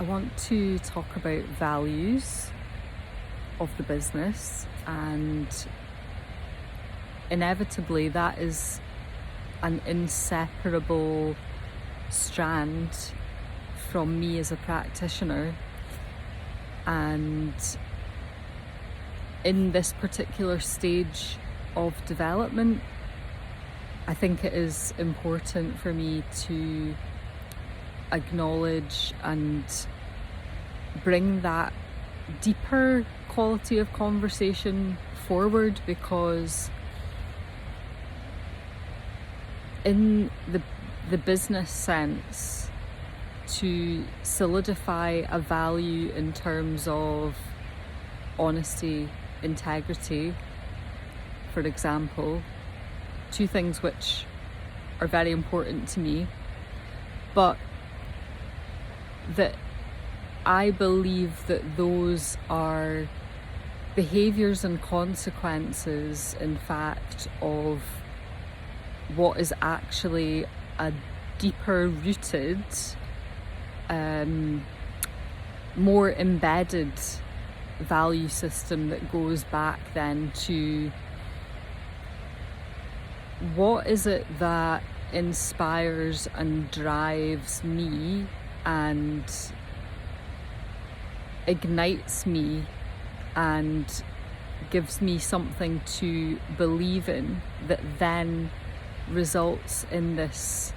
I want to talk about values of the business, and inevitably that is an inseparable strand from me as a practitioner. And in this particular stage of development, I think it is important for me to acknowledge and bring that deeper quality of conversation forward, because in the business sense, to solidify a value in terms of honesty, integrity, for example, two things which are very important to me, but that I believe that those are behaviours and consequences, in fact, of what is actually a deeper rooted, more embedded value system that goes back then to what is it that inspires and drives me and ignites me and gives me something to believe in, that then results in this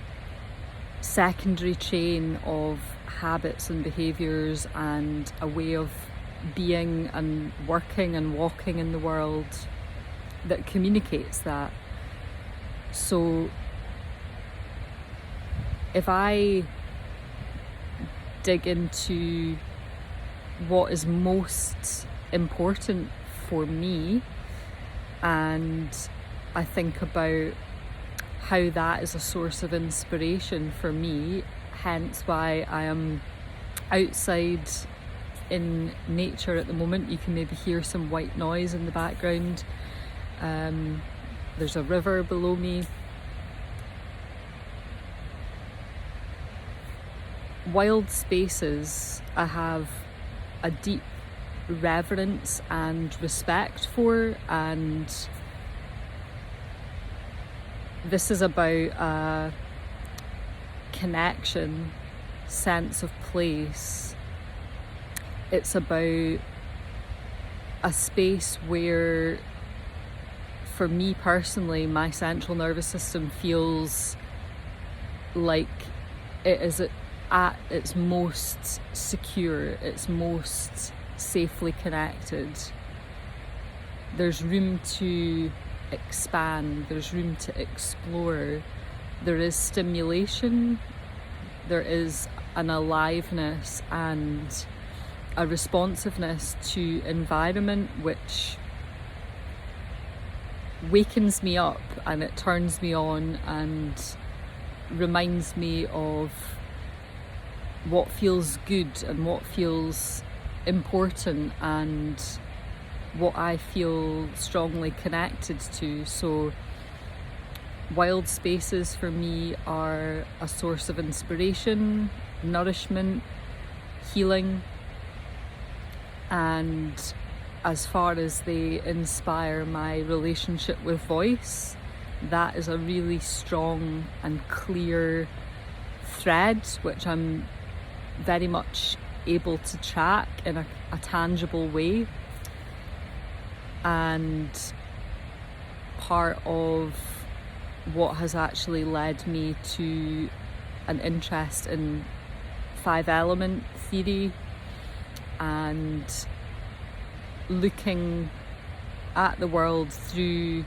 secondary chain of habits and behaviours and a way of being and working and walking in the world that communicates that. So if I dig into what is most important for me, and I think about how that is a source of inspiration for me, hence why I am outside in nature at the moment. You can maybe hear some white noise in the background. There's a river below me. Wild spaces I have a deep reverence and respect for, and this is about a connection, sense of place. It's about a space where, for me personally, my central nervous system feels like it is at its most secure, its most safely connected. There's room to expand, there's room to explore, there is stimulation, there is an aliveness and a responsiveness to environment which wakens me up, and it turns me on and reminds me of what feels good and what feels important and what I feel strongly connected to. So wild spaces for me are a source of inspiration, nourishment, healing, and as far as they inspire my relationship with voice, that is a really strong and clear thread which I'm very much able to track in a tangible way. And part of what has actually led me to an interest in 5-element theory and looking at the world through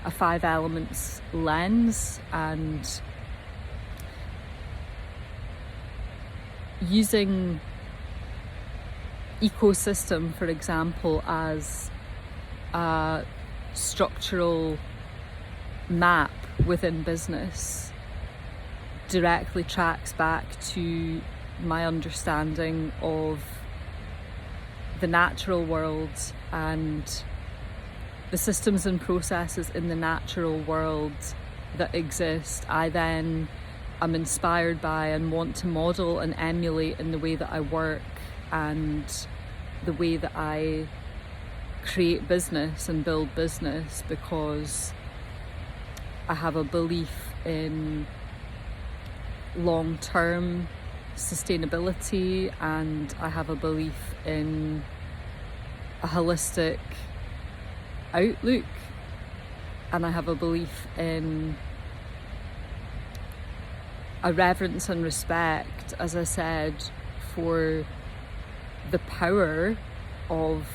a 5 elements lens, and using ecosystem, for example, as a structural map within business directly tracks back to my understanding of the natural world and the systems and processes in the natural world that exist. I then I'm inspired by and want to model and emulate in the way that I work and the way that I create business and build business, because I have a belief in long-term sustainability, and I have a belief in a holistic outlook, and I have a belief in a reverence and respect, as I said, for the power of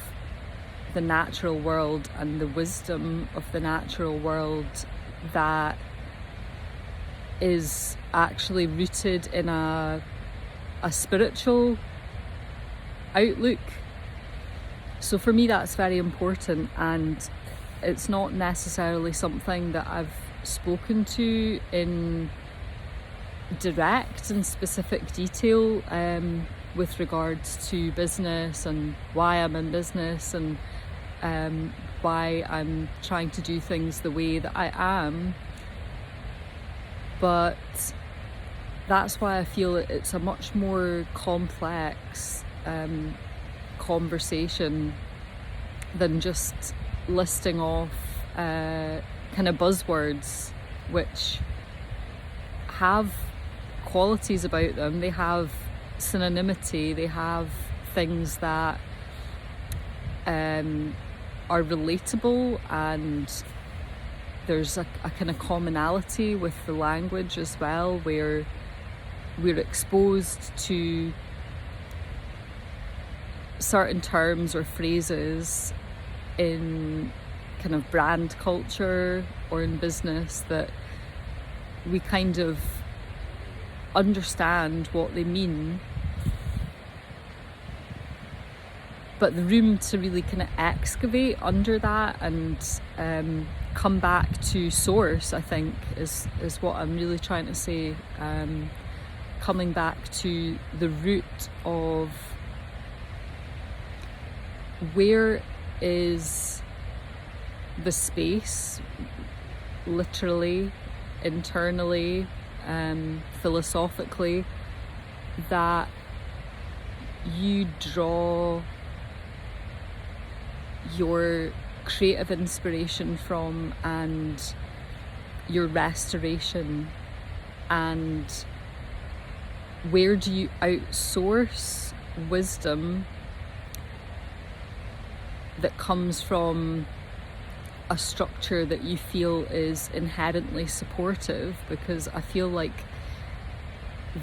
the natural world and the wisdom of the natural world that is actually rooted in a spiritual outlook. So for me, that's very important, and it's not necessarily something that I've spoken to in direct and specific detail with regards to business and why I'm in business and why I'm trying to do things the way that I am. But that's why I feel it's a much more complex conversation than just listing off kind of buzzwords, which have qualities about them. They have synonymity, they have things that are relatable, and there's a kind of commonality with the language as well, where we're exposed to certain terms or phrases in kind of brand culture or in business that we kind of understand what they mean, but the room to really kind of excavate under that and come back to source, I think, is what I'm really trying to say. Coming back to the root of where is the space, literally, internally, philosophically, that you draw your creative inspiration from and your restoration, and where do you outsource wisdom that comes from a structure that you feel is inherently supportive, because I feel like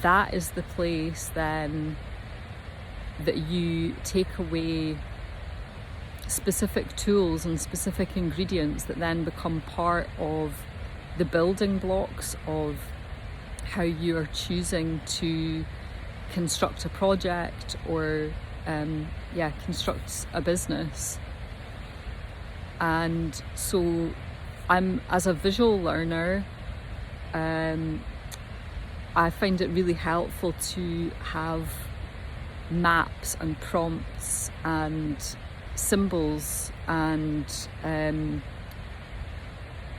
that is the place then that you take away specific tools and specific ingredients that then become part of the building blocks of how you are choosing to construct a project or construct a business. And so I'm, as a visual learner, I find it really helpful to have maps and prompts and symbols and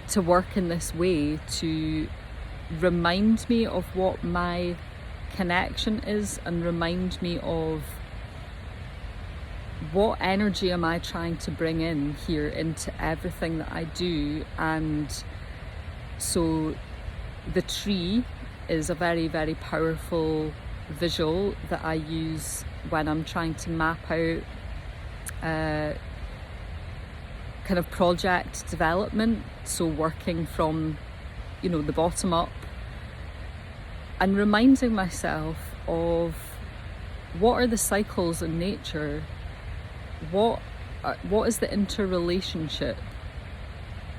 to work in this way to remind me of what my connection is and remind me of what energy am I trying to bring in here into everything that I do. And so the tree is a very, very powerful visual that I use when I'm trying to map out kind of project development, so working from the bottom up and reminding myself of what are the cycles in nature, what is the interrelationship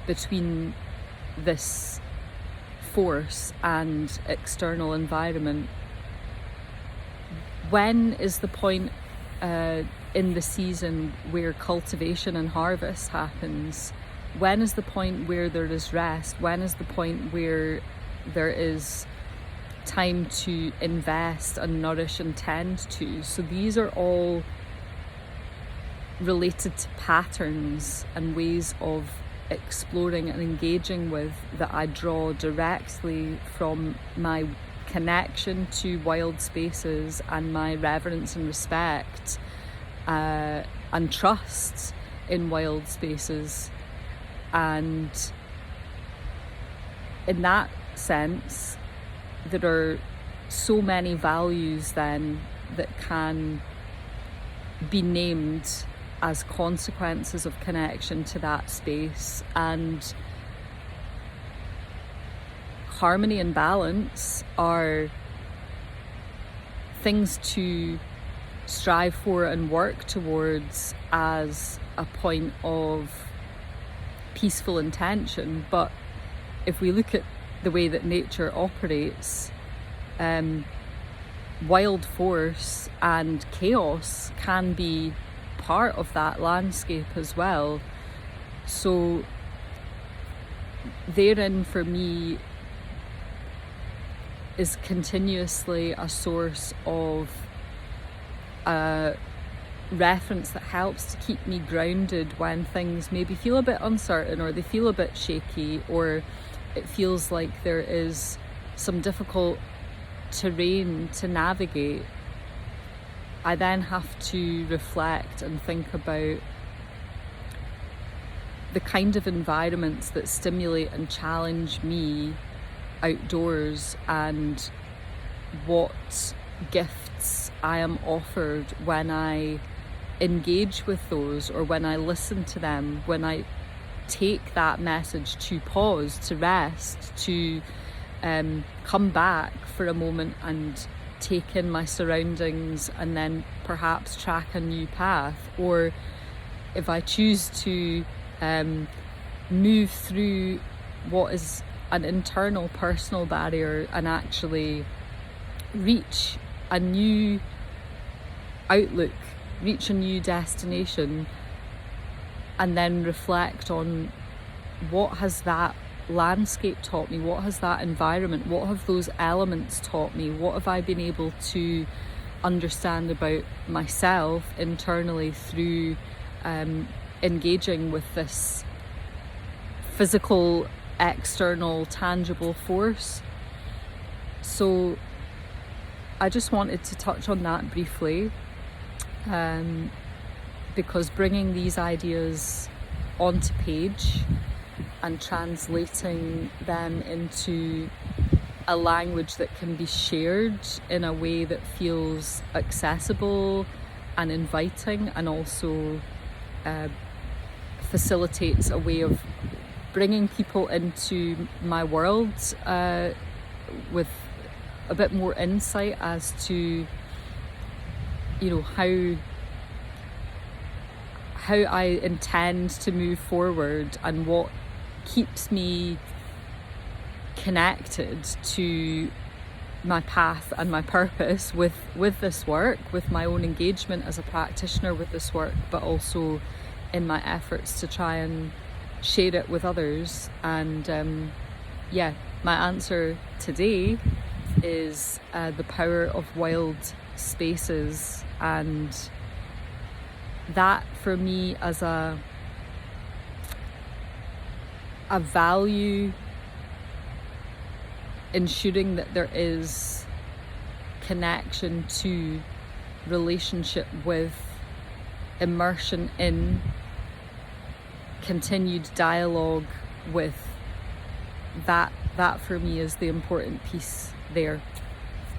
between this force and external environment. When is the point in the season where cultivation and harvest happens? When is the point where there is rest? When is the point where there is time to invest and nourish and tend to? So these are all related to patterns and ways of exploring and engaging with that I draw directly from my connection to wild spaces and my reverence and respect and trust in wild spaces. And in that sense, there are so many values then that can be named as consequences of connection to that space. And harmony and balance are things to strive for and work towards as a point of peaceful intention. But if we look at the way that nature operates, wild force and chaos can be part of that landscape as well. So therein, for me, is continuously a source of reference that helps to keep me grounded when things maybe feel a bit uncertain, or they feel a bit shaky, or it feels like there is some difficult terrain to navigate. I then have to reflect and think about the kind of environments that stimulate and challenge me outdoors, and what gifts I am offered when I engage with those, or when I listen to them, when I take that message to pause, to rest, to come back for a moment and take in my surroundings, and then perhaps track a new path. Or if I choose to move through what is an internal personal barrier and actually reach a new outlook, reach a new destination, and then reflect on what has that landscape taught me, what has that environment, what have those elements taught me, what have I been able to understand about myself internally through engaging with this physical, external, tangible force. So I just wanted to touch on that briefly, because bringing these ideas onto page and translating them into a language that can be shared in a way that feels accessible and inviting, and also facilitates a way of bringing people into my world with a bit more insight as to, you know, how I intend to move forward, and what keeps me connected to my path and my purpose with this work, with my own engagement as a practitioner with this work, but also in my efforts to try and share it with others. And my answer today is the power of wild spaces, and that for me as a value, ensuring that there is connection to, relationship with, immersion in, continued dialogue with, that for me is the important piece there.